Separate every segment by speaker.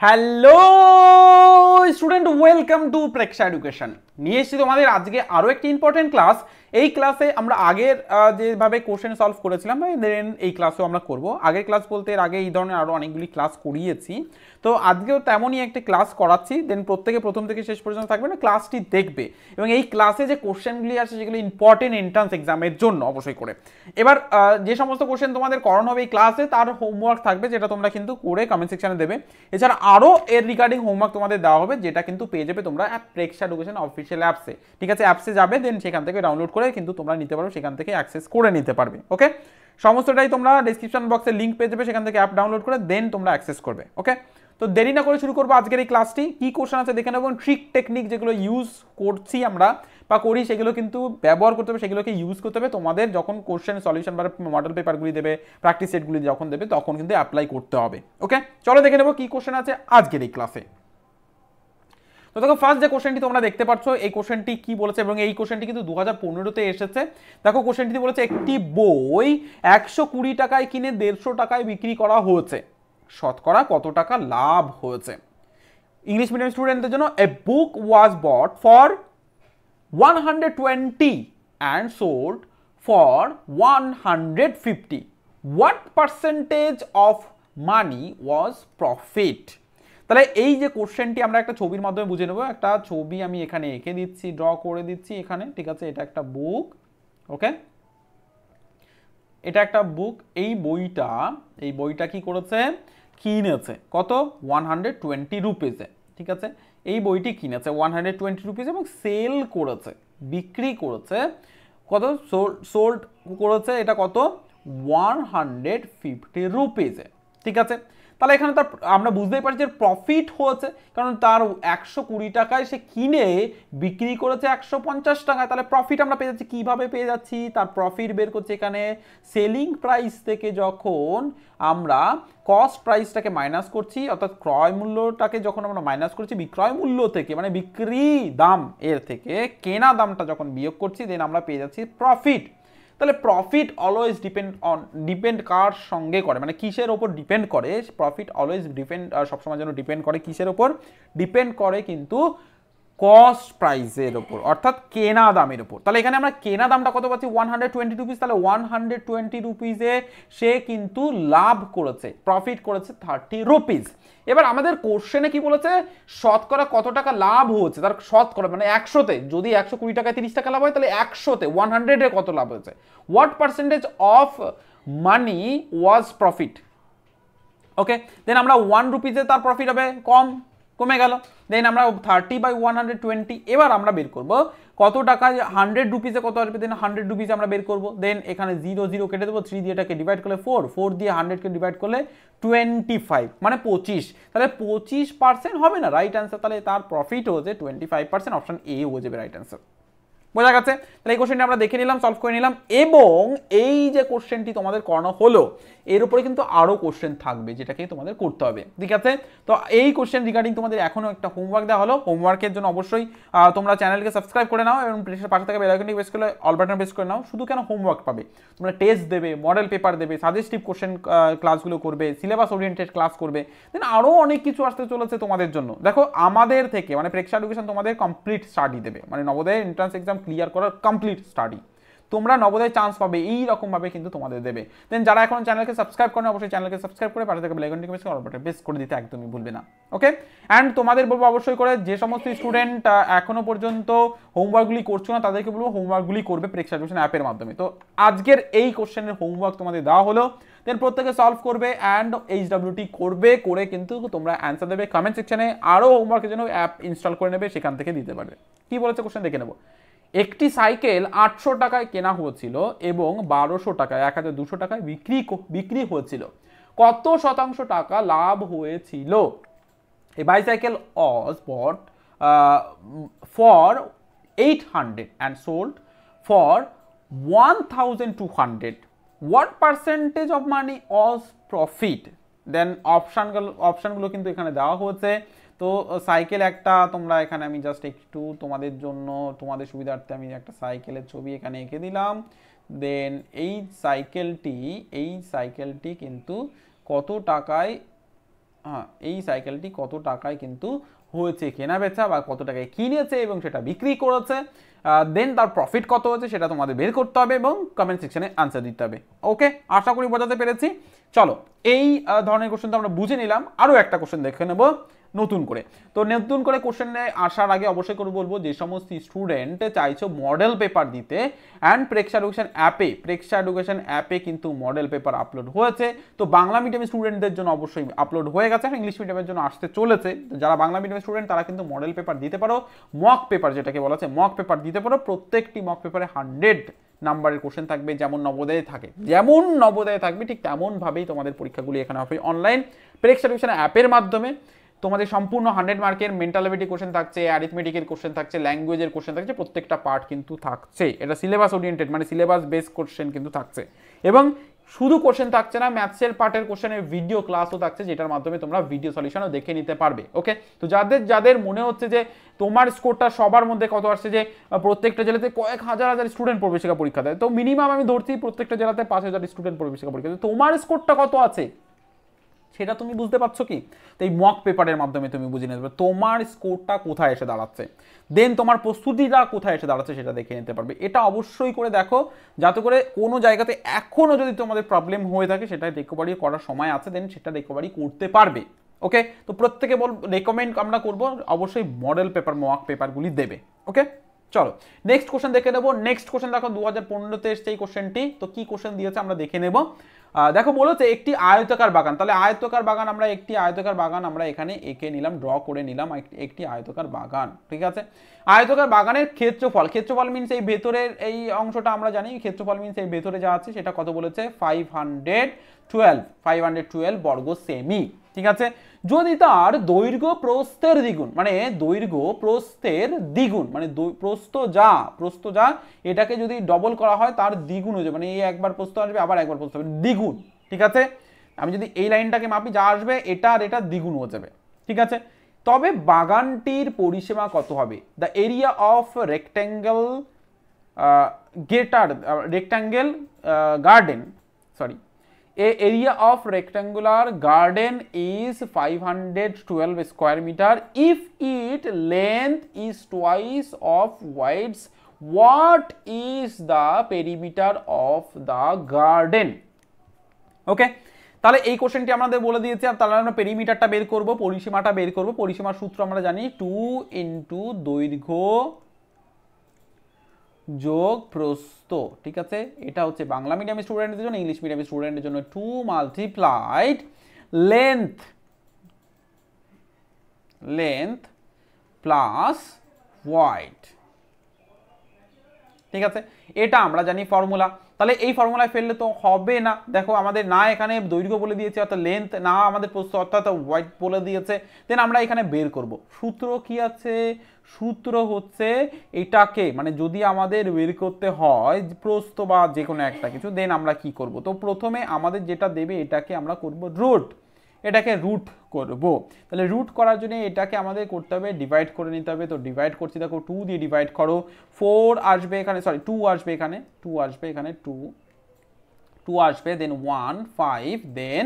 Speaker 1: Hello student, welcome to Preksha education. নিয়ে এসেছি তোমাদের আজকে আরও একটি ইম্পর্টেন্ট ক্লাস। এই ক্লাসে আমরা আগের যেভাবে কোশ্চেন সলভ করেছিলাম দেন এই ক্লাসেও আমরা করব। আগের ক্লাস বলতে এর আগে এই ধরনের আরও অনেকগুলি ক্লাস করিয়েছি, তো আজকেও তেমনই একটি ক্লাস করাচ্ছি। দেন প্রত্যেকে প্রথম থেকে শেষ পর্যন্ত থাকবে না, ক্লাসটি দেখবে এবং এই ক্লাসে যে কোশ্চেনগুলি আছে সেগুলো ইম্পর্টেন্ট এন্ট্রান্স এক্সামের জন্য অবশ্যই করে। এবার যে সমস্ত কোশ্চেন তোমাদের করানো হবে এই ক্লাসে তার হোমওয়ার্ক থাকবে, যেটা তোমরা কিন্তু করে কমেন্ট সেকশনে দেবে। এছাড়া আরও এর রিগার্ডিং হোমওয়ার্ক তোমাদের দেওয়া হবে, যেটা কিন্তু পেয়ে যাবে তোমরা প্রেক্ষা এডুকেশন অফিসিয়াল অ্যাপসে। ঠিক আছে, অ্যাপসে যাবে, দেন সেখান থেকে ডাউনলোড করে কিন্তু তোমরা নিতে পারবে, সেখান থেকে অ্যাক্সেস করে নিতে পারবে। ওকে, সমস্তটাই তোমরা ডেসক্রিপশন বক্সে লিঙ্ক পেয়ে যাবে, সেখান থেকে অ্যাপ ডাউনলোড করে দেন তোমরা অ্যাক্সেস করবে। ওকে, তো দেরি না করে শুরু করবো আজকের এই ক্লাসটি। কি কোশ্চেন আছে দেখে নেবো, ট্রিক টেকনিক যেগুলো ইউজ করছি আমরা বা করি সেগুলো কিন্তু ব্যবহার করতে হবে, সেগুলোকে ইউজ করতে হবে তোমাদের যখন কোশ্চেন সলিউশন বা মডেল পেপারগুলি দেবে, প্র্যাকটিস সেটগুলি যখন দেবে তখন কিন্তু অ্যাপ্লাই করতে হবে। ওকে, চলো দেখে নেবো কি কোশ্চেন আছে আজকের এই ক্লাসে। তো দেখো, ফার্স্ট যে কোশ্চেনটি তোমরা দেখতে পাচ্ছ, এই কোশ্চেনটি কি বলেছে এবং এই কোশ্চেনটি কিন্তু 2015-তে এসেছে। দেখো কোশ্চেনটি বলেছে একটি বই 120 টাকায় কিনে 150 টাকায় বিক্রি করা হয়েছে, শতকরা কত টাকা লাভ হয়েছে। ইংলিশ মিডিয়াম স্টুডেন্টদের জন্য, এ বুক ওয়াজ বট for 120 and sold for 150. What percentage of money was profit? তাহলে এই যে কোশ্চেনটি আমরা একটা ছবির মাধ্যমে বুঝে নেব। একটা ছবি আমি এখানে এঁকে দিচ্ছি, ড্র করে দিচ্ছি এখানে। ঠিক আছে, এটা একটা বুক। ওকে, এটা একটা বুক। এই বইটা কি করেছে, কিনেছে কত, 120 রুপিজে। ঠিক আছে, এই বইটি কিনেছে 120 রুপিজ এবং সেল করেছে, বিক্রি করেছে কত, সোল্ড করেছে এটা কত, 150 রুপিজে। ঠিক আছে, তাহলে এখানে তার আমরা বুঝতেই পারছি যে প্রফিট হয়েছে, কারণ তার 120 টাকায় সে কিনে বিক্রি করেছে 150 টাকায়। তাহলে প্রফিট আমরা পেয়ে যাচ্ছি। কীভাবে পেয়ে যাচ্ছি, তার প্রফিট বের করছে এখানে সেলিং প্রাইস থেকে। যখন আমরা কস্ট প্রাইসটাকে মাইনাস করছি, অর্থাৎ ক্রয় মূল্যটাকে যখন আমরা মাইনাস করছি বিক্রয় মূল্য থেকে, মানে বিক্রি দাম এর থেকে কেনা দামটা যখন বিয়োগ করছি, দেন আমরা পেয়ে যাচ্ছি প্রফিট। তাহলে প্রফিট অলওয়েজ ডিপেন্ড কার সঙ্গে করে, মানে কিসের ওপর ডিপেন্ড করে, প্রফিট অলওয়েজ সবসময় যেন ডিপেন্ড করে কিসের ওপর, ডিপেন্ড করে কিন্তু কস্ট প্রাইসের ওপর, অর্থাৎ কেনা দামের ওপর। তাহলে এখানে আমরা কেনা দামটা কত পাচ্ছি, 120 রুপিস। তাহলে 120 রুপিসে সে কিন্তু লাভ করেছে, প্রফিট করেছে 30 রুপিস। এবার আমাদের কোশ্চেনে কি বলেছে, শতকরা কত টাকা লাভ হচ্ছে, তার শতকরা মানে 100তে, যদি 120 টাকায় 30 টাকা লাভ হয় তাহলে 100তে 100-এ কত লাভ হয়েছে। What percentage of money was profit. Okay, then আমরা 1 রুপিসে তার প্রফিট হবে কমে গেল। দেন আমরা 30/120, এবার আমরা বের করব কত টাকা 100 রুপিসে কত আসবে। দেন 100 রুপিসে আমরা বের করব। দেন এখানে 0 0 কেটে দেবো, 3 দিয়ে এটাকে ডিভাইড করলে 4 দিয়ে 100কে ডিভাইড করলে 25, মানে 25। তাহলে 25% হবে না রাইট অ্যান্সার। তাহলে তার প্রফিট হচ্ছে 25%, অপশন এ হয়ে যাবে রাইট অ্যান্সার। বোঝা গেছে? তাহলে এই কোশ্চেনটা আমরা দেখে নিলাম, সলভ করে নিলাম। এবং এই যে কোশ্চেনটি তোমাদের করানো হলো এর উপরে কিন্তু আরও কোশ্চেন থাকবে, যেটাকে তোমাদের করতে হবে। ঠিক আছে, তো এই কোশ্চেন রিগার্ডিং তোমাদের এখনও একটা হোমওয়ার্ক দেওয়া হলো। হোমওয়ার্কের জন্য অবশ্যই তোমরা চ্যানেলকে সাবস্ক্রাইব করে নাও এবং পাশে থেকে বেল আইকনটি প্রেস করে অল বাটন প্রেস করে নাও। শুধু কেন হোমওয়ার্ক পাবে, তোমরা টেস্ট দেবে, মডেল পেপার দেবে, সাজেস্টিভ কোশ্চেন ক্লাসগুলো করবে, সিলেবাস ওরিয়েন্টেড ক্লাস করবে, দেন আরও অনেক কিছু আসতে চলেছে তোমাদের জন্য। দেখো আমাদের থেকে মানে প্রেক্ষা এডুকেশন তোমাদের কমপ্লিট স্টাডি দেবে, মানে নবোদয় এন্ট্রান্স এক্সাম ক্লিয়ার করার কমপ্লিট স্টাডি তোমরা নবোদয় চান্স পাবে, এই রকম ভাবে কিন্তু তোমাদের দেবে। দেন যারা এখন চ্যানেলকে সাবস্ক্রাইব করে অবশ্যই চ্যানেলকে সাবস্ক্রাইব করে পাশে থেকে বেল আইকনটি প্রেস করে অল বাটন প্রেস করে দিতে একদমই ভুলবে না। ওকে, অ্যান্ড তোমাদের বলবো অবশ্যই করে যে সমস্ত স্টুডেন্ট এখনো পর্যন্ত হোমওয়ার্কগুলি করছো না তাদেরকে বলবো হোমওয়ার্কগুলি করবে প্রেক্ষা এডুকেশন অ্যাপের মাধ্যমে। তো আজকের এই কোশ্চেনের হোমওয়ার্ক তোমাদের দেওয়া হলো, দেন প্রত্যেকে সলভ করবে অ্যান্ড এইচডব্লিউটি করবে, করে কিন্তু তোমরা অ্যান্সার দেবে কমেন্ট সেকশনে। আরও হোমওয়ার্কের জন্য অ্যাপ ইনস্টল করে নেবে, সেখান থেকে দিতে পারবে। কি বলেছে কোশ্চেন দেখে নেবো। একটি সাইকেল 800 টাকায় কেনা হয়েছিল এবং 1200 টাকায় 1200 টাকায় বিক্রি হয়েছিল, কত শতাংশ টাকা লাভ হয়েছিল। A bicycle was bought for 800 and sold for 1200. What percentage of money was profit? দেন অপশানগুলো কিন্তু এখানে দেওয়া হয়েছে। তো সাইকেল একটা, তোমরা এখানে আমি জাস্ট একটু তোমাদের জন্য তোমাদের সুবিধার্থে আমি একটা সাইকেলের ছবি এখানে এঁকে দিলাম। দেন এই সাইকেলটি কিন্তু কত টাকায় হ্যাঁ এই সাইকেলটি কত টাকায় কিন্তু হয়েছে কেনা বেচা বা কত টাকায় কিনেছে এবং সেটা বিক্রি করেছে, দেন তার প্রফিট কত হয়েছে সেটা তোমাদের বের করতে হবে এবং কমেন্ট সেকশনে আনসার দিতে হবে। ওকে, আশা করি বোঝাতে পেরেছি। চলো এই ধরনের কোশ্চেন তো আমরা বুঝে নিলাম, আরও একটা কোশ্চেন দেখে নেব নতুন করে। তো নতুন করে কোশ্চেনে আসার আগে অবশ্যই করে বলবো, যে সমস্ত স্টুডেন্ট চাইছো মডেল পেপার দিতে, অ্যান্ড প্রেক্ষা এডুকেশন অ্যাপে কিন্তু মডেল পেপার আপলোড হয়েছে। তো বাংলা মিডিয়াম স্টুডেন্টদের জন্য অবশ্যই আপলোড হয়ে গেছে, ইংলিশ মিডিয়ামের জন্য আসতে চলেছে। যারা বাংলা মিডিয়াম স্টুডেন্ট তারা কিন্তু মডেল পেপার দিতে পারো, মক পেপার যেটাকে বলা আছে মক পেপার দিতে পারো। প্রত্যেকটি মক পেপারে 100 নাম্বারের কোশ্চেন থাকবে, যেমন নবোদয়ে থাকবে ঠিক তেমনভাবেই তোমাদের পরীক্ষাগুলি এখানে হবে অনলাইন প্রেক্ষা এডুকেশন অ্যাপের মাধ্যমে। তোমাদের সম্পূর্ণ 100 মার্কের মেন্টাল অ্যাবিলিটি কোশ্চেন থাকছে, অ্যারিথমেটিকের কোশ্চেন থাকছে, ল্যাঙ্গুয়েজের কোশ্চেন থাকছে, প্রত্যেকটা পার্ট কিন্তু থাকছে। এটা সিলেবাস ওরিয়েন্টেড, মানে সিলেবাস বেস কোশ্চেন কিন্তু থাকছে। এবং শুধু কোশ্চেন থাকছে না, ম্যাথসের পার্টের কোশ্চেনের ভিডিও ক্লাসও থাকছে, যেটার মাধ্যমে তোমরা ভিডিও সলিউশনও দেখে নিতে পারবে। ওকে, তো যাদের মনে হচ্ছে যে তোমার স্কোরটা সবার মধ্যে কত আসছে, যে প্রত্যেকটা জেলাতে কয়েক হাজার স্টুডেন্ট প্রবেশিকা পরীক্ষা দেয়, তো মিনিমাম আমি ধরছি প্রত্যেকটা জেলাতে 5000 স্টুডেন্ট প্রবেশিকা পরীক্ষা দেয়, তোমার স্কোরটা কত আছে সেটা তুমি বুঝতে পারছো কি? তো এই মক পেপারের মাধ্যমে তুমি বুঝে নিতে পারবে তোমার স্কোরটা কোথায় এসে দাঁড়াচ্ছে, দেন তোমার প্রস্তুতিটা কোথায় এসে দাঁড়াচ্ছে সেটা দেখে নিতে পারবে। এটা অবশ্যই করে দেখো, যাতে করে কোনো জায়গাতে এখনও যদি তোমাদের প্রবলেম হয়ে থাকে সেটা রিকভারি করার সময় আছে, দেন সেটা রিকভারি করতে পারবে। ওকে, তো প্রত্যেকে রেকমেন্ড আমরা করবো অবশ্যই মডেল পেপার মক পেপারগুলি দেবে। ওকে, চলো নেক্সট কোশ্চেন দেখে নেবো। নেক্সট কোশ্চেন দেখো 2015-তে এসছে এই কোশ্চেনটি। তো কি কোশ্চেন দিয়েছে আমরা দেখে নেব। দেখো বলেছে একটি আয়তাকার বাগান, তাহলে একটি আয়তাকার বাগান আমরা এখানে এঁকে নিলাম, ড্র করে নিলাম একটি আয়তাকার বাগান। ঠিক আছে, আয়তাকার বাগানের ক্ষেত্রফল মিনস এই ভেতরের এই অংশটা আমরা জানি, ক্ষেত্রফল মিনস এই ভেতরে যা আছে সেটা কত বলেছে 512 বর্গ সেমি। ঠিক আছে, যদি তার দৈর্ঘ্য প্রস্থের দ্বিগুণ, মানে প্রস্থ যা এটাকে যদি ডবল করা হয় তার দ্বিগুণ হয়ে যাবে, মানে এই একবার প্রস্থ আসবে আবার একবার প্রস্থ আসবে, দ্বিগুণ। ঠিক আছে, আমি যদি এই লাইনটাকে মাপি যা আসবে এটা আর এটা দ্বিগুণ হয়ে যাবে। ঠিক আছে, তবে বাগানটির পরিসীমা কত হবে? The area of rectangle garden area of rectangular garden is 512 square meter if its length is twice of width. What is the perimeter of the garden? ওকে, তাহলে এই কোশ্চেনটি আমাদের বলে দিয়েছে, আর তাহলে আমরা পেরিমিটারটা বের করব, পরিসীমাটা বের করব। পরিসীমার সূত্র আমরা জানি 2 × দৈর্ঘ্য যোগ প্রস্থ। ঠিক আছে, এটা হচ্ছে বাংলা মিডিয়াম স্টুডেন্টদের জন্য, ইংলিশ মিডিয়াম স্টুডেন্টের জন্য 2 মাল্টিপ্লাইড লেন্থ প্লাস ওয়াইড। ঠিক আছে, এটা আমরা জানি ফর্মুলা। তাহলে এই ফর্মুলায় ফেললে তো হবে না, দেখো আমাদের না এখানে দৈর্ঘ্য বলে দিয়েছে অর্থাৎ লেন্থ, না আমাদের প্রস্থ অর্থাৎ ওয়াইড বলে দিয়েছে, দেন আমরা এখানে বের করব। সূত্র কি আছে? সূত্র হচ্ছে এটাকে, মানে যদি আমাদের বের করতে হয় প্রস্থ বা যে কোনো একটা কিছু, দেন আমরা কি করব? তো প্রথমে আমাদের যেটা দেবে এটাকে আমরা করব রুট করব। তাহলে রুট করার জন্য এটাকে আমাদের করতে হবে ডিভাইড করে নিতে হবে। তো ডিভাইড করছি, দেখো 2 দিয়ে ডিভাইড করো, 4 আসবে এখানে, সরি 2 আসবে এখানে, 2 আসবে, দেন 1 5, দেন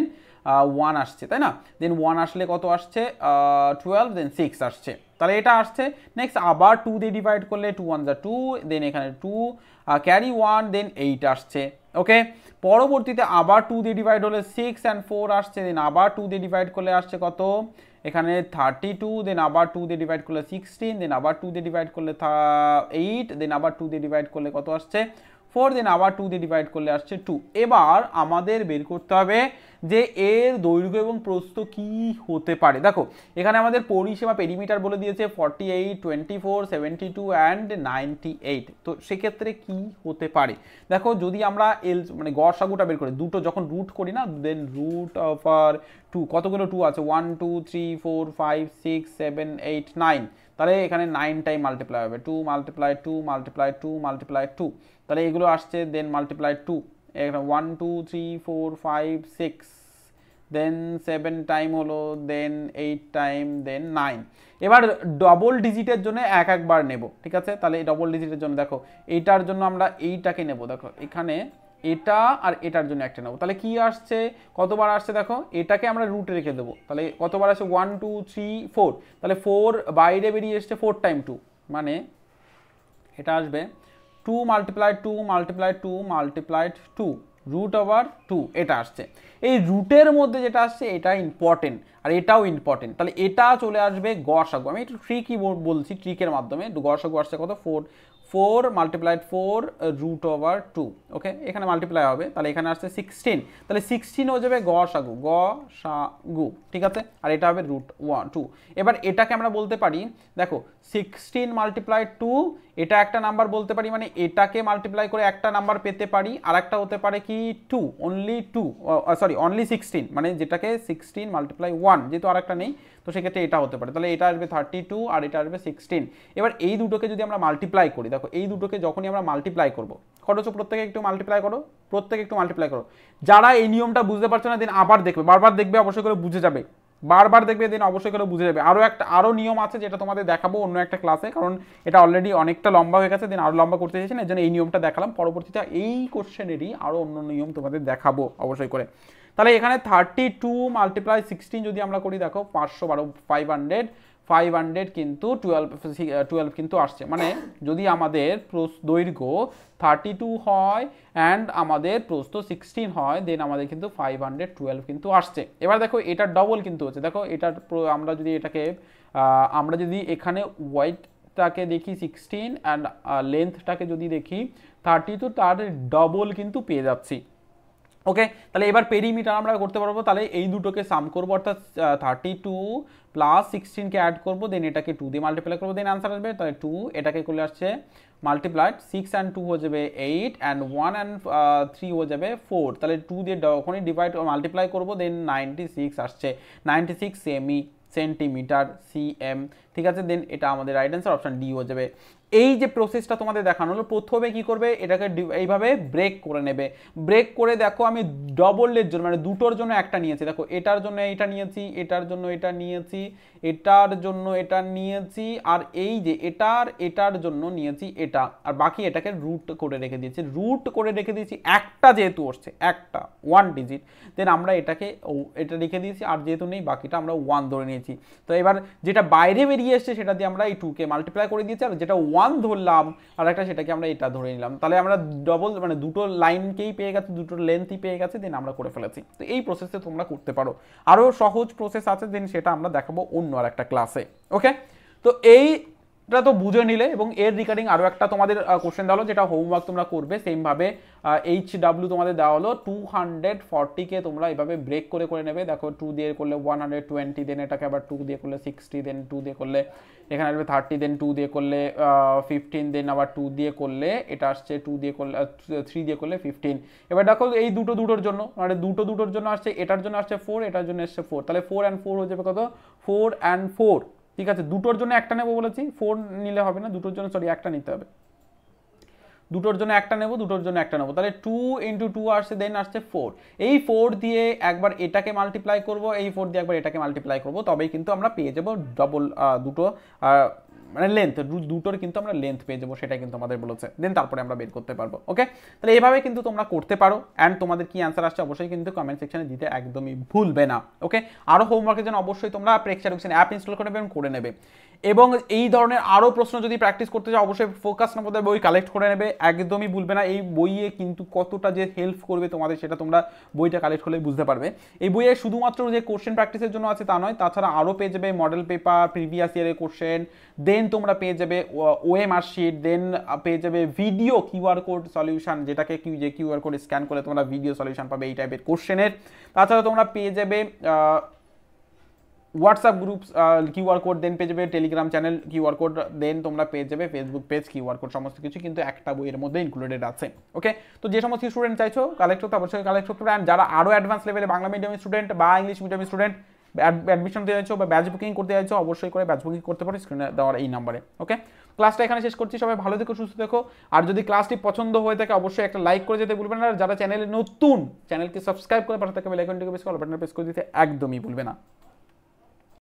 Speaker 1: 1 আসছে, তাই না? দেন 1 আসলে কত আসছে 12, দেন 6 আসছে, তাহলে এটা আসছে। নেক্সট আবার 2 দিয়ে ডিভাইড করলে 2 1 যা 2, দেন এখানে 2 ক্যারি 1, দেন 8 আসছে। ওকে, পরবর্তীতে আবার 2 দিয়ে ডিভাইড হলে 6 and 4 আসছে, দেন আবার 2 দিয়ে ডিভাইড করলে আসছে কত এখানে 32, দেন আবার 2 দিয়ে ডিভাইড করলে 16, দেন আবার 2 দিয়ে ডিভাইড করলে 8, দেন আবার 2 দিয়ে ডিভাইড করলে কত আসছে 4, দেন আবার 2 দিয়ে ডিভাইড করলে আসছে 2। এবার আমাদের বের করতে হবে যে এর দৈর্ঘ্য এবং প্রস্থ কি হতে পারে। দেখো এখানে আমাদের পরিসীমা পেরিমিটার বলে দিয়েছে 48, 24, 72 and 98। তো সেক্ষেত্রে কি হতে পারে? দেখো যদি আমরা মানে গড়সাগুটা বের করি, দুটো যখন রুট করি না, দেন রুট ওভার 2, কতগুলো 2 আছে 1 2 3 4 5 6 7 8 9, তাহলে এখানে 9 টাইম মাল্টিপ্লাই হবে, 2 মাল্টিপ্লাই 2 মাল্টিপ্লাই 2 মাল্টিপ্লাই 2, তাহলে এগুলো আসছে, দেন মাল্টিপ্লাই 2, এখানে 1 2 3 4 5 6, দেন 7 টাইম হলো, দেন 8 টাইম, দেন 9। এবার ডবল ডিজিটের জন্য একবার নেব। ঠিক আছে, তাহলে এই ডবল ডিজিটের জন্য দেখো এইটার জন্য আমরা এইটাকে নেব। দেখো এখানে এটা আর এটার জন্য একটা নেবো, তাহলে কি আসছে, কতবার আসছে দেখো, এটাকে আমরা রুটে রেখে দেবো, তাহলে কতবার আসছে 1 2 3 4, তাহলে 4 বাইরে বেরিয়ে এসছে 4 টাইম 2, মানে এটা আসবে 2 multiplied 2 multiplied 2 multiplied 2 root over 2, এটা আসছে। এই রুটের মধ্যে যেটা আসছে এটা ইম্পর্টেন্ট, আর এটাও ইম্পর্টেন্ট, তাহলে এটা চলে আসবে গসাগু। আমি একটু ট্রিকই বলছি, ট্রিকের মাধ্যমে গসাগু আসছে কত, 4 মাল্টিপ্লাইড 4 রুট ওভার 2, ওকে, এখানে মাল্টিপ্লাই হবে, তাহলে এখানে আসছে 16, তাহলে 16 হয়ে যাবে গসাগু, ঠিক আছে, আর এটা হবে রুট 2। এবার এটাকে আমরা বলতে পারি, দেখো 16 মাল্টিপ্লাইড 2, এটা একটা নাম্বার বলতে পারি, মানে এটাকে মাল্টিপ্লাই করে একটা নাম্বার পেতে পারি, আর একটা হতে পারে কি 2, অনলি 2, সরি অনলি 16, মানে যেটাকে 16 মাল্টিপ্লাই 1, যেহেতু আর একটা নেই, তো সেক্ষেত্রে এটা হতে পারে, তাহলে এটা আসবে 32 আর এটা আসবে 16। এবার এই দুটোকে যদি আমরা মাল্টিপ্লাই করি, দেখো এই দুটোকে যখনই আমরা মাল্টিপ্লাই করবো, করছো প্রত্যেকে একটু মাল্টিপ্লাই করো, প্রত্যেকে একটু মাল্টিপ্লাই করো। যারা এই নিয়মটা বুঝতে পারছো না, দিন আবার দেখবে, বারবার দেখবে, অবশ্যই করে বুঝে যাবে, বারবার দেখবে, দিন অবশ্যই করে বুঝে যাবে। আরও নিয়ম আছে যেটা তোমাদের দেখাবো অন্য একটা ক্লাসে, কারণ এটা অলরেডি অনেকটা লম্বা হয়ে গেছে, দিন আরও লম্বা করতে চাইছি না, এর জন্য এই নিয়মটা দেখালাম। পরবর্তীতে এই কোশ্চেনেরই আরও অন্য নিয়ম তোমাদের দেখাবো অবশ্যই করে। তাহলে এখানে 32 মাল্টিপ্লাই 16 যদি আমরা করি, দেখো 512 500 কিন্তু 12 কিন্তু আসছে, মানে যদি আমাদের দৈর্ঘ্য 32 হয় অ্যান্ড আমাদের প্রস্থ 16 হয়, দেন আমাদের কিন্তু 512 কিন্তু আসছে। এবার দেখো এটার ডবল কিন্তু হচ্ছে, দেখো এটার আমরা যদি এটাকে আমরা যদি এখানে ওয়াইডটাকে দেখি 16 অ্যান্ড লেন্থটাকে যদি দেখি 32, তার ডবল কিন্তু পেয়ে যাচ্ছি, ওকে। তাহলে এবার পেরিমিটার আমরা করতে পারবো, তাহলে এই দুটোকে সাম করবো, অর্থাৎ 32 প্লাস 16কে অ্যাড করবো, দেন এটাকে 2 দিয়ে মাল্টিপ্লাই করবো, দেন আনসার আসবে, তাহলে 2 এটাকে করলে আসছে মাল্টিপ্লাইড 6 অ্যান্ড 2 হয়ে যাবে 8 অ্যান্ড 1 অ্যান্ড 3 হয়ে যাবে 4, তাহলে 2 দিয়ে যখনই ডিভাইড মাল্টিপ্লাই করবো, দেন 96 আসছে, 96 সেন্টিমিটার সিএম, ঠিক আছে, দেন এটা আমাদের রাইট অ্যান্সার অপশন ডি হয়ে যাবে। এই যে প্রসেসটা তোমাদের দেখানো হলো, প্রথমে কি করবে, এটাকে এইভাবে ব্রেক করে নেবে, ব্রেক করে দেখো আমি ডবলের জন্য মানে দুটোর জন্য একটা নিয়েছি, দেখো এটার জন্য এটা নিয়েছি, এটার জন্য এটা নিয়েছি, এটার জন্য এটা নিয়েছি, আর এই যে এটার জন্য নিয়েছি এটা, আর বাকি এটাকে রুট করে রেখে দিয়েছি, রুট করে রেখে দিয়েছি একটা, যেহেতু আসছে একটা 1 ডিজিট, দেন আমরা এটাকে এটা রেখে দিয়েছি, আর যেহেতু নেই বাকিটা আমরা 1 ধরে নিয়েছি। তো এবার যেটা বাইরে বেরিয়ে এসছে সেটা দিয়ে আমরা এই 2কে মাল্টিপ্লাই করে দিয়েছি, আর যেটা 1 ধরলাম আর একটা সেটাকে আমরা এটা ধরে নিলাম, তাহলে আমরা ডবল মানে দুটো লাইনকেই পেয়ে গেছি, দুটো লেন্থই পেয়ে গেছে, দেন আমরা করে ফেলেছি। তো এই প্রসেসে তোমরা করতে পারো, আরও সহজ প্রসেস আছে, দেন সেটা আমরা দেখাবো অন্য আর একটা ক্লাসে, ওকে। তো এইটা তো বুঝে নিলে, এবং এর রিগার্ডিং আরও একটা তোমাদের কোশ্চেন দেওয়া হলো, যেটা হোমওয়ার্ক তোমরা করবে সেমভাবে। HW তোমাদের দেওয়া হলো 240কে তোমরা এইভাবে ব্রেক করে নেবে, দেখো 2 দিয়ে করলে 120, দেন এটাকে আবার 2 দিয়ে করলে 60, দেন 2 দিয়ে করলে এখানে আসবে 30, দেন 2 দিয়ে করলে 15, দেন আবার 2 দিয়ে করলে এটা আসছে 2 দিয়ে করলে 3 দিয়ে করলে 15। এবার দেখো এই দুটোর জন্য, মানে দুটোর জন্য আসছে, এটার জন্য আসছে 4, এটার জন্য আসছে 4, তাহলে 4 অ্যান্ড 4 হয়ে যাবে কত, 4 অ্যান্ড 4, ঠিক আছে। দুটোর জন্য একটা নেবো বলেছি, 4 নিলে হবে না, দুটোর জন্য সরি একটা নিতে হবে, দুটোর জন্য একটা নেবো, দুটোর জন্য একটা নেবো, তাহলে 2 × 2 আসছে, দেন আসছে 4, এই 4 দিয়ে একবার এটাকে মাল্টিপ্লাই করবো, এই 4 দিয়ে একবার এটাকে মাল্টিপ্লাই করবো, তবেই কিন্তু আমরা পেয়ে যাবো ডবল দুটো মানে লেন্থ, দুটোর কিন্তু আমরা লেন্থ পেয়ে যাবো, সেটাই কিন্তু আমাদের বলেছে, দেন তারপরে আমরা বের করতে পারবো, ওকে। তাহলে এভাবে কিন্তু তোমরা করতে পারো, অ্যান্ড তোমাদের কি অ্যান্সার আসছে অবশ্যই কিন্তু কমেন্ট সেকশনে দিতে একদমই ভুলবে না, ওকে। আরও হোমওয়ার্কের জন্য অবশ্যই তোমরা প্রেক্ষা এডুকেশন অ্যাপ ইনস্টল করে নেবে এবং করে নেবে, এবং এই ধরনের আরও প্রশ্ন যদি প্র্যাকটিস করতে চাও অবশ্যই ফোকাস নম্বরের বই কালেক্ট করে নেবে, একদমই ভুলবে না। এই বইয়ে কিন্তু কতটা যে হেল্প করবে তোমাদের সেটা তোমরা বইটা কালেক্ট করলে বুঝতে পারবে। এই বইয়ে শুধুমাত্র যে কোশ্চেন প্র্যাকটিসের জন্য আছে তা নয়, তাছাড়া আরও পেয়ে যাবে মডেল পেপার, প্রিভিয়াস ইয়ারের কোশ্চেন, দেন তোমরা পেয়ে যাবে ওএমআর শিট, দেন পেয়ে যাবে ভিডিও কিউআর কোড সলিউশন, যেটাকে কিউআর কোড স্ক্যান করে তোমরা ভিডিও সলিউশন পাবে এই টাইপের কোশ্চেনের। তাছাড়া তোমরা পেয়ে যাবে হোয়াটসঅ্যাপ গ্রুপ কিউআর কোড, দেন পেয়ে যাবে টেলিগ্রাম চ্যানেল কিউআর কোড, দেন তোমরা পেয়ে যাবে ফেসবুক পেজ কিউআর কোড, সমস্ত কিছু কিন্তু একটা বইয়ের মধ্যে ইনক্লুডেড আছে, ওকে। তো যে সমস্ত স্টুডেন্ট চাইছো কালেক্ট করতে অবশ্যই কালেক্ট করতে পারো, যারা আরও অ্যাডভান্স লেভেলে বাংলা মিডিয়াম স্টুডেন্ট বা ইংলিশ মিডিয়াম স্টুডেন্ট অ্যাডমিশন দিতে চাইছো বা ব্যাচ বুকিং করতে চাইছো, অবশ্যই করে ব্যাচ বুকিং করতে পারো স্ক্রিনে দেওয়ার এই নাম্বারে, ওকে। ক্লাসটা এখানে শেষ করছি, সবাই ভালো থেকো, সুস্থ থেকো, আর যদি ক্লাসটি পছন্দ হয়ে থাকে অবশ্যই একটা লাইক করে যেতে ভুলবেন না, আর যারা চ্যানেলে নতুন চ্যানেলকে সাবস্ক্রাইব করে পাশে থাকা বেল আইকনটিকে প্রেস করে অল বাটনে প্রেস করে দিতে একদমই ভুলবে না।